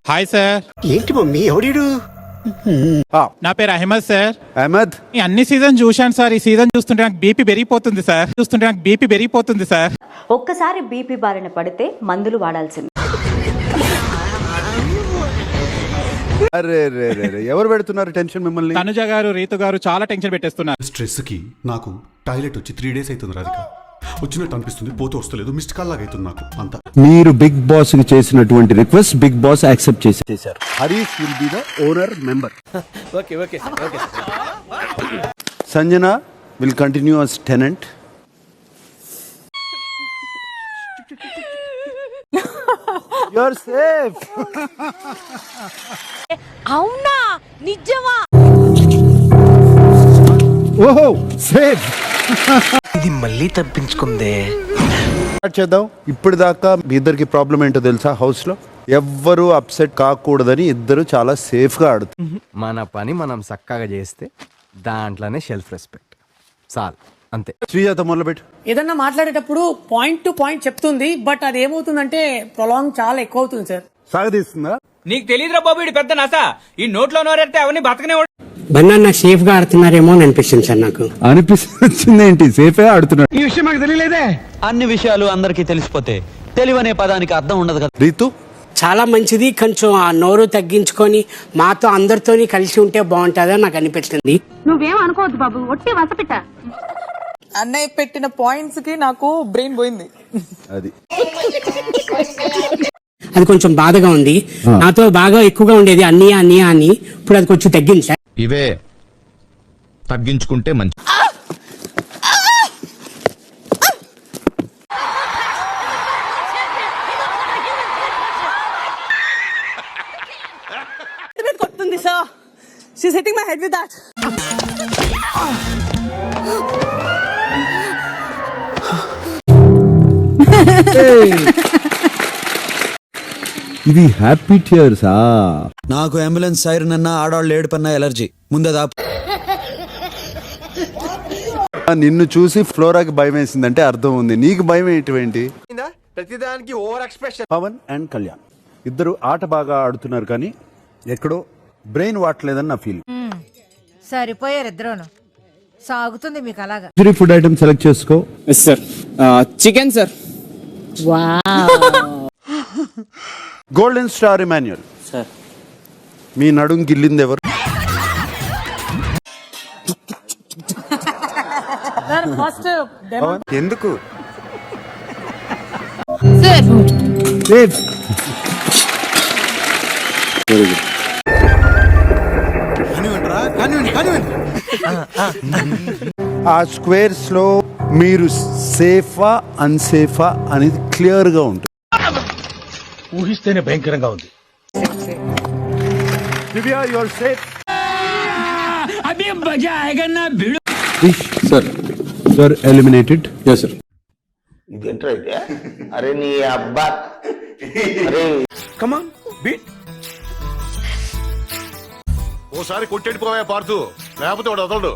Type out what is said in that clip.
Hi sir. ఏంటి mummy ఎవడీడు? నా పేరు అహ్మద్ సార్. అహ్మద్, ఈ అన్ని సీజన్ చూశాను సార్. ఈ సీజన్ చూస్తుంటే నాకు బీపీ పెరిగిపోతుంది సార్. ఒక్కసారి బీపీ బారిన పడితే మందులు వాడాల్సింది. అరే రే రే రే, ఎవరు పెడుతున్నారు టెన్షన్ మిమ్మల్ని? తనుజ గారు, రీతు గారు చాలా టెన్షన్ పెట్టేస్తున్నారు. స్ట్రెస్ కి నాకు టాయిలెట్ వచ్చి 3 days అవుతుంది. రాధిక వచ్చినట్టు అనిపిస్తుంది, పోతే వస్తలేదు. మిస్డ్ కాల్ లాగా అవుతుంది నాకు అంతా. మీరు బిగ్ బాస్ కి చేసినటువంటి రిక్వెస్ట్ బిగ్ బాస్ యాక్సెప్ట్ చేశారు. Harish will be the owner member. Okay. Sanjana will continue as tenant. You are safe. అవునా? నిజమా? ఓహో, సేఫ్. ఇది మళ్ళీ తప్పించుకుందే. స్టార్ట్ చేద్దాం. ఇప్పుడు దాకా మీ ఇద్దరికి ప్రాబ్లం ఏంటో తెలుసా? హౌస్ లో ఎవ్వరు అప్సెట్ కాకూడదని ఇద్దరు చాలా సేఫ్ గా ఆడుతారు. మన పని మనం చక్కగా చేస్తే దాంట్లోనే సెల్ఫ్ రెస్పెక్ట్ చాలు, అంతే. శ్రీజాత మొదలుపెట్టు. ఏదన్నా మాట్లాడేటప్పుడు పాయింట్ టు పాయింట్ చెప్తుంది, బట్ అది ఏమవుతుందంటే ప్రొలాంగ్ చాలా ఎక్కువ అవుతుంది సార్. సాగదీస్తుందా? నీకు తెలియదురా బాబు, ఇటు పెద్ద నస. ఈ నోట్లో నోరెడితే అవన్నీ బతకనే. బన్నా సేఫ్ గా ఆడుతున్నారేమో అని అనిపిస్తుంది సార్ నాకు. అనిపిస్తుందేంటి? సేఫే ఆడుతున్నాడు. ఈ విషయం మాకు తెలియలేదే. అన్ని విషయాలు అందరికీ తెలిసిపోతే తెలివనే పదానికి అర్థం ఉండదు కదా. రీతు చాలా మంచిది. కొంచెం ఆ నోరు తగ్గించుకొని మాతో అందరితోని కలిసి ఉంటే బాగుంటుందని నాకు అనిపిస్తుంది. నువ్వేం అనుకోవద్దు బాబు, ఒట్టి వసపిట్ట. అన్నయ్య పెట్టిన పాయింట్స్ కి నాకు బ్రెయిన్ పోయింది. అది కొంచెం బాధగా ఉంది. నాతో బాగా ఎక్కువగా ఉండేది అన్నయ్య అని. ఇప్పుడు అది కొంచెం తగ్గింది సార్. ఇవే తగ్గించుకుంటే మంచి. కొడుతుంది sir. She's hitting my head with that. ఇది హ్యాపీ టియర్సా? నాకు అంబులెన్స్ సైరన్ అన్న ఆడవాళ్ళు ఏడుపన్నా ఎలర్జీ. ముందదా నిన్ను చూసి ఫ్లోరాకి భయం వేసిందంటే అర్థం ఉంది. నీకు భయం ఏంటి? ప్రతిదానికి over expression. Pawan and Kalyan ఇద్దరు ఆట బాగా ఆడుతున్నారు, కానీ ఎక్కడో బ్రెయిన్ వాడలేదని నా ఫీలింగ్. సరిపోయారు ఇద్దరును. సాగుతుంది మీకు అలాగా. ఫుడ్ ఐటమ్ సెలెక్ట్ చేసుకో. Chicken sir. Golden star Emmanuel sir. మీ నడుం గిల్లింది ఎవరు? ఎందుకు? ఆ స్క్వేర్స్ లో మీరు సేఫా అన్సేఫా అనేది క్లియర్ గా ఉంటుంది. ఊహిస్తేనే భయంకరంగా ఉంది. Divya, you are safe. అభి మజా ఆయేగా నా భిడు. Sir, you are eliminated. yes sir. ఇదేంటైతే? అరే నీ అబ్బా. అరే కమ్ ఆన్ బీట్. ఓసారి కొట్టెడిపోయా పార్తు, లేకపోతే వాడు వదలడు.